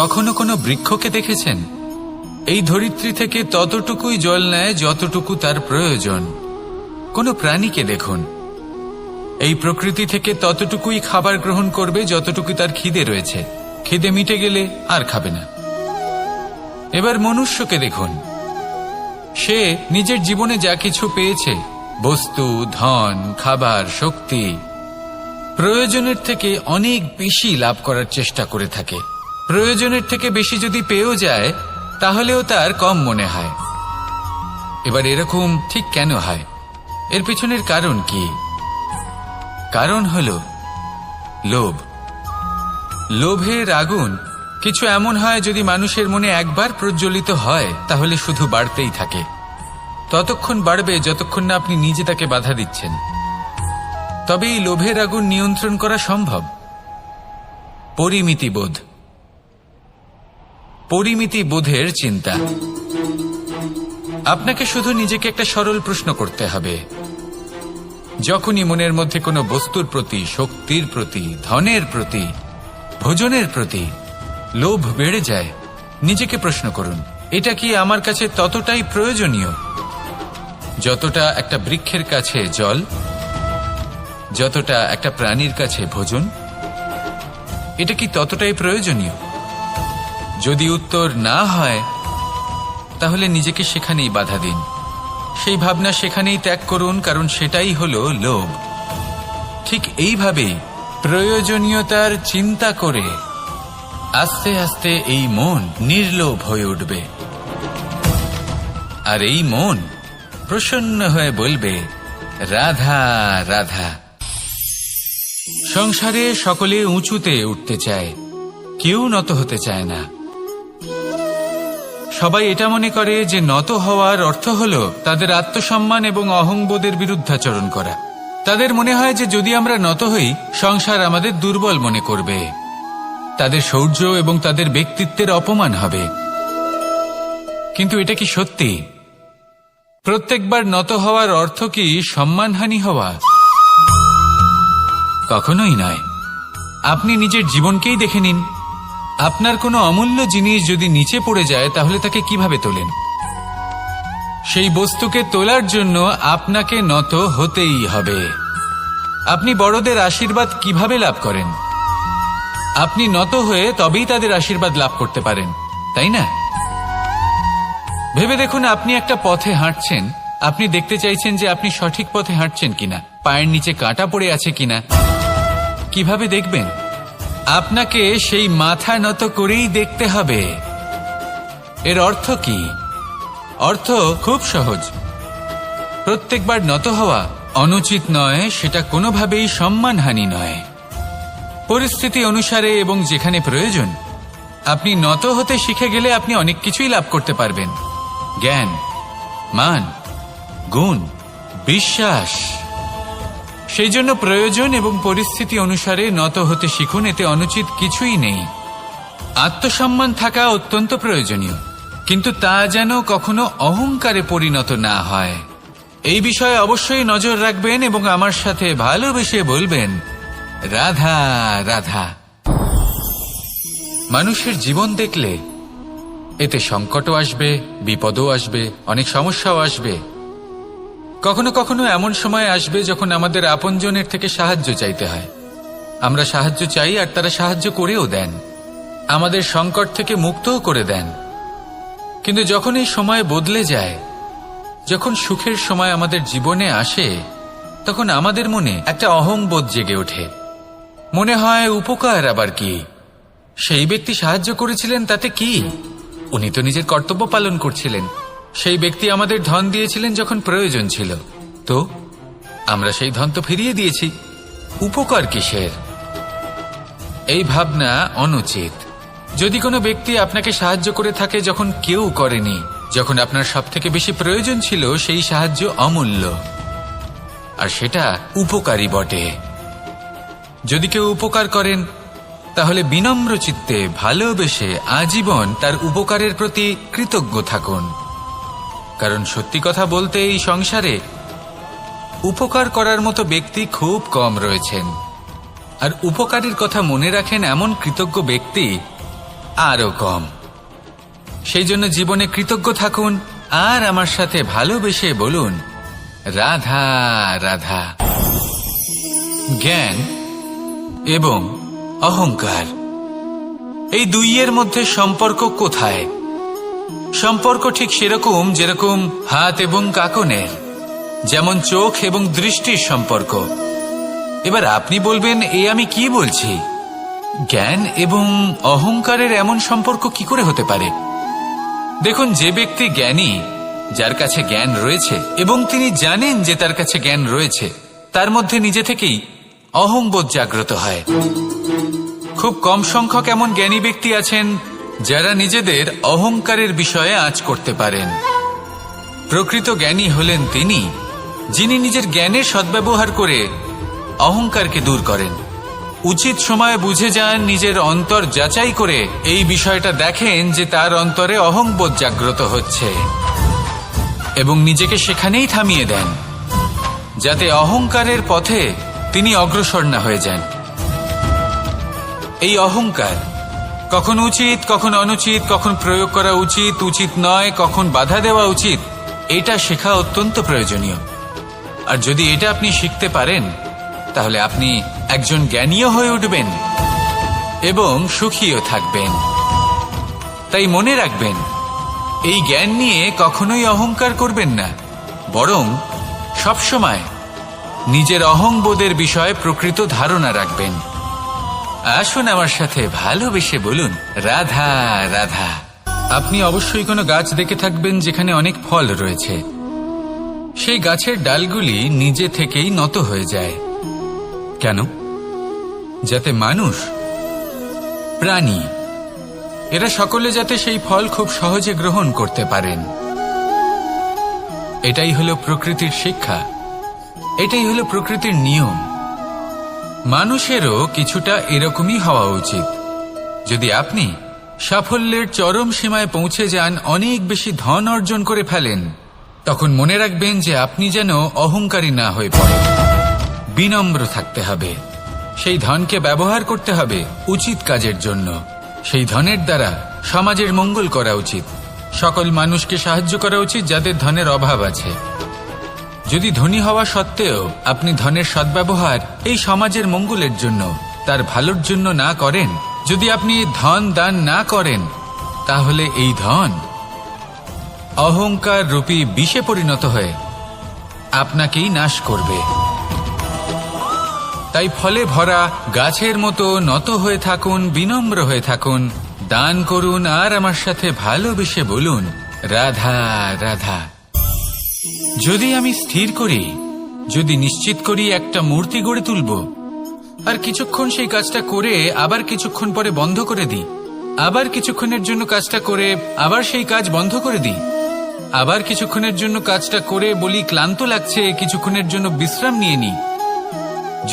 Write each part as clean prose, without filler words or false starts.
কখনো কোনো বৃক্ষকে দেখেছেন? এই ধরিত্রী থেকে ততটুকুই জল নেয় যতটুকু তার প্রয়োজন। কোনো প্রাণীকে দেখুন, এই প্রকৃতি থেকে ততটুকুই খাবার গ্রহণ করবে যতটুকু তার খিদে রয়েছে। খিদে মিটে গেলে আর খাবে না। এবার মনুষ্যকে দেখুন, সে নিজের জীবনে যা কিছু পেয়েছে, বস্তু, ধন, খাবার, শক্তি, প্রয়োজনের থেকে অনেক বেশি লাভ করার চেষ্টা করে থাকে। প্রয়োজনের থেকে বেশি যদি পেয়েও যায় তাহলেও তার কম মনে হয়। এবার এরকম ঠিক কেন হয়? এর পিছনের কারণ কি? কারণ হলো লোভ। লোভের আগুন কিছু এমন হয়, যদি মানুষের মনে একবার প্রজ্বলিত হয় তাহলে শুধু বাড়তেই থাকে। ততক্ষণ বাড়বে যতক্ষণ না আপনি নিজে তাকে বাধা দিচ্ছেন। তবে এই লোভের আগুন নিয়ন্ত্রণ করা সম্ভব। পরিমিতিবোধ, পরিমিতিবোধের চিন্তা। আপনাকে শুধু নিজেকে একটা সরল প্রশ্ন করতে হবে। যখনই মনের মধ্যে কোনো বস্তুর প্রতি, শক্তির প্রতি, ধনের প্রতি, ভোজনের প্রতি লোভ বেড়ে যায়, নিজেকে প্রশ্ন করুন, এটা কি আমার কাছে ততটাই প্রয়োজনীয় যতটা একটা বৃক্ষের কাছে জল, যতটা একটা প্রাণীর কাছে ভোজন? এটা কি ততটাই প্রয়োজনীয়? যদি উত্তর না হয় তাহলে নিজেকে সেখানেই বাধা দিন। সেই ভাবনা সেখানেই ত্যাগ করুন, কারণ সেটাই হলো লোভ। ঠিক এইভাবেই প্রয়োজনীয়তার চিন্তা করে আস্তে আস্তে এই মন নির্লোভ হয়ে উঠবে। আর এই মন প্রসন্ন হয়ে বলবে, রাধা রাধা। সংসারে সকলে উঁচুতে উঠতে চায়, কেউ নত হতে চায় না। সবাই এটা মনে করে যে নত হওয়ার অর্থ হলো তাদের আত্মসম্মান এবং অহংবোধের বিরুদ্ধাচরণ করা। তাদের মনে হয় যে যদি আমরা নত হই, সংসার আমাদের দুর্বল মনে করবে, তাদের শৌর্য এবং তাদের ব্যক্তিত্বের অপমান হবে। কিন্তু এটা কি সত্যি? প্রত্যেকবার নত হওয়ার অর্থ কি সম্মানহানি হওয়া? কখনোই নয়। আপনি নিজের জীবনকেই দেখে নিন। আপনার কোনো অমূল্য জিনিস যদি নিচে পড়ে যায় তাহলে তাকে কিভাবে তোলেন? সেই বস্তুকে তোলার জন্য আপনাকে নত হতেই হবে। আপনি বড়দের আশীর্বাদ কিভাবে লাভ করেন? আপনি নত হয়ে তবেই তাদের আশীর্বাদ লাভ করতে পারেন, তাই না? ভেবে দেখুন, আপনি একটা পথে হাঁটছেন, আপনি দেখতে চাইছেন যে আপনি সঠিক পথে হাঁটছেন কিনা, পায়ের নিচে কাঁটা পড়ে আছে কিনা। কিভাবে দেখবেন? আপনাকে সেই মাথা নত করেই দেখতে হবে। এর অর্থ কি? অর্থ খুব সহজ। প্রত্যেকবার নত হওয়া অনুচিত নয়, সেটা কোনোভাবেই সম্মানহানি নয়। পরিস্থিতি অনুসারে এবং যেখানে প্রয়োজন আপনি নত হতে শিখে গেলে আপনি অনেক কিছুই লাভ করতে পারবেন। জ্ঞান, মান, গুণ, বিশ্বাস। সেই জন্য প্রয়োজন এবং পরিস্থিতি অনুসারে নত হতে শিখুন, এতে অনুচিত কিছুই নেই। আত্মসম্মান থাকা অত্যন্ত প্রয়োজনীয়, কিন্তু তা যেন কখনো অহংকারে পরিণত না হয়। এই বিষয়ে অবশ্যই নজর রাখবেন এবং আমার সাথে ভালোবেসে বলবেন, রাধা রাধা। মানুষের জীবন দেখলে এতে সংকটও আসবে, বিপদও আসবে, অনেক সমস্যাও আসবে। কখনো কখনো এমন সময় আসবে যখন আমাদের আপনজনের থেকে সাহায্য চাইতে হয়। আমরা সাহায্য চাই আর তারা সাহায্য করেও দেন, আমাদের সংকট থেকে মুক্তও করে দেন। কিন্তু যখন এই সময় বদলে যায়, যখন সুখের সময় আমাদের জীবনে আসে, তখন আমাদের মনে একটা অহংবোধ জেগে ওঠে। মনে হয় উপকার আবার কি? সেই ব্যক্তি সাহায্য করেছিলেন তাতে কি? উনি তো নিজের কর্তব্য পালন করছিলেন। সেই ব্যক্তি আমাদের ধন দিয়েছিলেন যখন প্রয়োজন ছিল, তো আমরা সেই ধন তো ফিরিয়ে দিয়েছি, উপকার কিসের? এই ভাবনা অনুচিত। যদি কোনো ব্যক্তি আপনাকে সাহায্য করে থাকে যখন কেউ করেনি, যখন আপনার সবথেকে বেশি প্রয়োজন ছিল, সেই সাহায্য অমূল্য আর সেটা উপকারী বটে। যদি কেউ উপকার করেন তাহলে বিনম্র চিত্তে ভালোবেসে আজীবন তার উপকারের প্রতি কৃতজ্ঞ থাকুন। কারণ সত্যি কথা বলতে এই সংসারে উপকার করার মতো ব্যক্তি খুব কম রয়েছেন। আর উপকারের কথা মনে রাখেন এমন কৃতজ্ঞ ব্যক্তি আরো কম। সেই জন্য জীবনে কৃতজ্ঞ থাকুন আর আমার সাথে ভালোবেসে বলুন রাধা রাধা। জ্ঞান এবং অহংকার, এই দুইয়ের মধ্যে সম্পর্ক কোথায়? সম্পর্ক ঠিক সেরকম যেরকম হাত এবং কাকনের, যেমন চোখ এবং দৃষ্টির সম্পর্ক। এবার আপনি বলবেন, এ আমি কি বলছি? জ্ঞান এবং অহংকারের এমন সম্পর্ক কি করে হতে পারে? দেখুন, যে ব্যক্তি জ্ঞানী, যার কাছে জ্ঞান রয়েছে এবং তিনি জানেন যে তার কাছে জ্ঞান রয়েছে, তার মধ্যে নিজে থেকেই অহংবোধ জাগ্রত হয়। খুব কম সংখ্যক এমন জ্ঞানী ব্যক্তি আছেন যারা নিজেদের অহংকারের বিষয়ে আঁচ করতে পারেন। প্রকৃত জ্ঞানী হলেন তিনি, যিনি নিজের জ্ঞানের সদ্ব্যবহার করে অহংকারকে দূর করেন। উচিত সময়ে বুঝে যান, নিজের অন্তর যাচাই করে এই বিষয়টা দেখেন যে তার অন্তরে অহংবোধ জাগ্রত হচ্ছে এবং নিজেকে সেখানেই থামিয়ে দেন, যাতে অহংকারের পথে তিনি অগ্রসর না হয়ে যান। এই অহংকার কখন উচিত, কখন অনুচিত, কখন প্রয়োগ করা উচিত, উচিত নয়, কখন বাধা দেওয়া উচিত, এটা শেখা অত্যন্ত প্রয়োজনীয়। আর যদি এটা আপনি শিখতে পারেন, তাহলে আপনি একজন জ্ঞানীও হয়ে উঠবেন এবং সুখীও থাকবেন। তাই মনে রাখবেন, এই জ্ঞান নিয়ে কখনোই অহংকার করবেন না, বরং সবসময় নিজের অহংবোধের বিষয়ে প্রকৃত ধারণা রাখবেন। আসুন আমার সাথে ভালোবেসে বলুন রাধা রাধা। আপনি অবশ্যই কোনো গাছ দেখে থাকবেন যেখানে অনেক ফল রয়েছে। সেই গাছের ডালগুলি নিজে থেকেই নত হয়ে যায়। কেন? যাতে মানুষ, প্রাণী, এরা সকলে যাতে সেই ফল খুব সহজে গ্রহণ করতে পারেন। এটাই হলো প্রকৃতির শিক্ষা, এটাই হলো প্রকৃতির নিয়ম। মানুষেরও কিছুটা এরকমই হওয়া উচিত। যদি আপনি সাফল্যের চরম সীমায় পৌঁছে যান, অনেক বেশি ধন অর্জন করে ফেলেন, তখন মনে রাখবেন যে আপনি যেন অহংকারী না হয়ে পড়েন। বিনম্র থাকতে হবে। সেই ধনকে ব্যবহার করতে হবে উচিত কাজের জন্য। সেই ধনের দ্বারা সমাজের মঙ্গল করা উচিত। সকল মানুষকে সাহায্য করা উচিত যাদের ধনের অভাব আছে। যদি ধনী হওয়া সত্ত্বেও আপনি ধনের সদ্ব্যবহার এই সমাজের মঙ্গলের জন্য, তার ভালোর জন্য না করেন, যদি আপনি ধন দান না করেন, তাহলে এই ধন অহংকার রূপী বিষে পরিণত হয়ে আপনাকেই নাশ করবে। তাই ফলে ভরা গাছের মতো নত হয়ে থাকুন, বিনম্র হয়ে থাকুন, দান করুন আর আমার সাথে ভালোবেসে বলুন রাধা রাধা। যদি আমি স্থির করি, যদি নিশ্চিত করি একটা মূর্তি গড়ে তুলব, আর কিছুক্ষণ সেই কাজটা করে আবার কিছুক্ষণ পরে বন্ধ করে দিই, আবার কিছুক্ষণের জন্য কাজটা করে আবার সেই কাজ বন্ধ করে দিই, আবার কিছুক্ষণের জন্য কাজটা করে বলি ক্লান্ত লাগছে, কিছুক্ষণের জন্য বিশ্রাম নিয়ে নিই,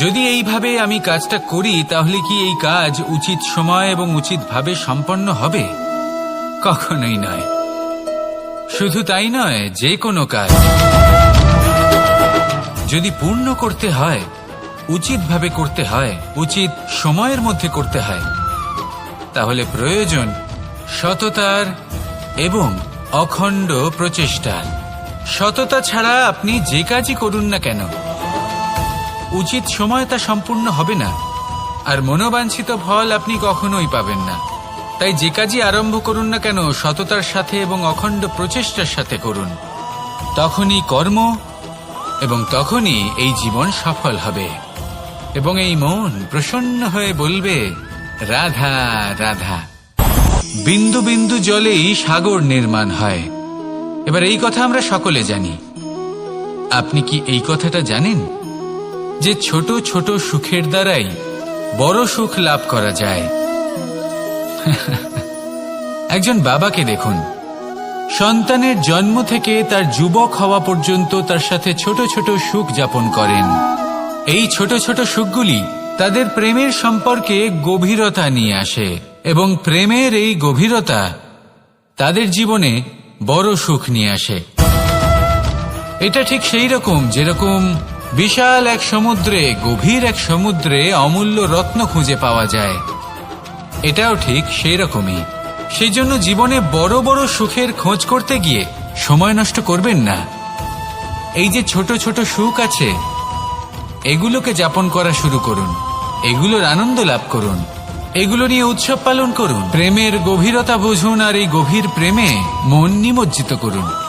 যদি এইভাবে আমি কাজটা করি, তাহলে কি এই কাজ উচিত সময় এবং উচিতভাবে সম্পন্ন হবে? কখনোই নয়। শুধু তাই নয়, যে কোনো কাজ যদি পূর্ণ করতে হয়, উচিতভাবে করতে হয়, উচিত সময়ের মধ্যে করতে হয়, তাহলে প্রয়োজন সততার এবং অখণ্ড প্রচেষ্টার। সততা ছাড়া আপনি যে কাজই করুন না কেন, উচিত সময় তা সম্পূর্ণ হবে না, আর মনোবাঞ্ছিত ফল আপনি কখনোই পাবেন না। তাই যে কাজই আরম্ভ করুন না কেন, সততার সাথে এবং অখণ্ড প্রচেষ্টার সাথে করুন। তখনই কর্ম এবং তখনই এই জীবন সফল হবে এবং এই মন প্রসন্ন হয়ে বলবে রাধা রাধা। বিন্দু বিন্দু জলেই সাগর নির্মাণ হয়। এবার এই কথা আমরা সকলে জানি। আপনি কি এই কথাটা জানেন যে ছোট ছোট সুখের দ্বারাই বড় সুখ লাভ করা যায়? একজন বাবাকে দেখুন, সন্তানের জন্ম থেকে তার যুবক হওয়া পর্যন্ত তার সাথে ছোট ছোট সুখ যাপন করেন। এই ছোট ছোট সুখগুলি তাদের প্রেমের সম্পর্কে গভীরতা নিয়ে আসে এবং প্রেমের এই গভীরতা তাদের জীবনে বড় সুখ নিয়ে আসে। এটা ঠিক সেই রকম যেরকম বিশাল এক সমুদ্রে, গভীর এক সমুদ্রে অমূল্য রত্ন খুঁজে পাওয়া যায়। এটাও ঠিক সেই রকমই। সেই জন্য জীবনে বড় বড় সুখের খোঁজ করতে গিয়ে সময় নষ্ট করবেন না। এই যে ছোট ছোট সুখ আছে, এগুলোকে যাপন করা শুরু করুন, এগুলোর আনন্দ লাভ করুন, এগুলো নিয়ে উৎসব পালন করুন, প্রেমের গভীরতা বুঝুন আর এই গভীর প্রেমে মন নিমজ্জিত করুন।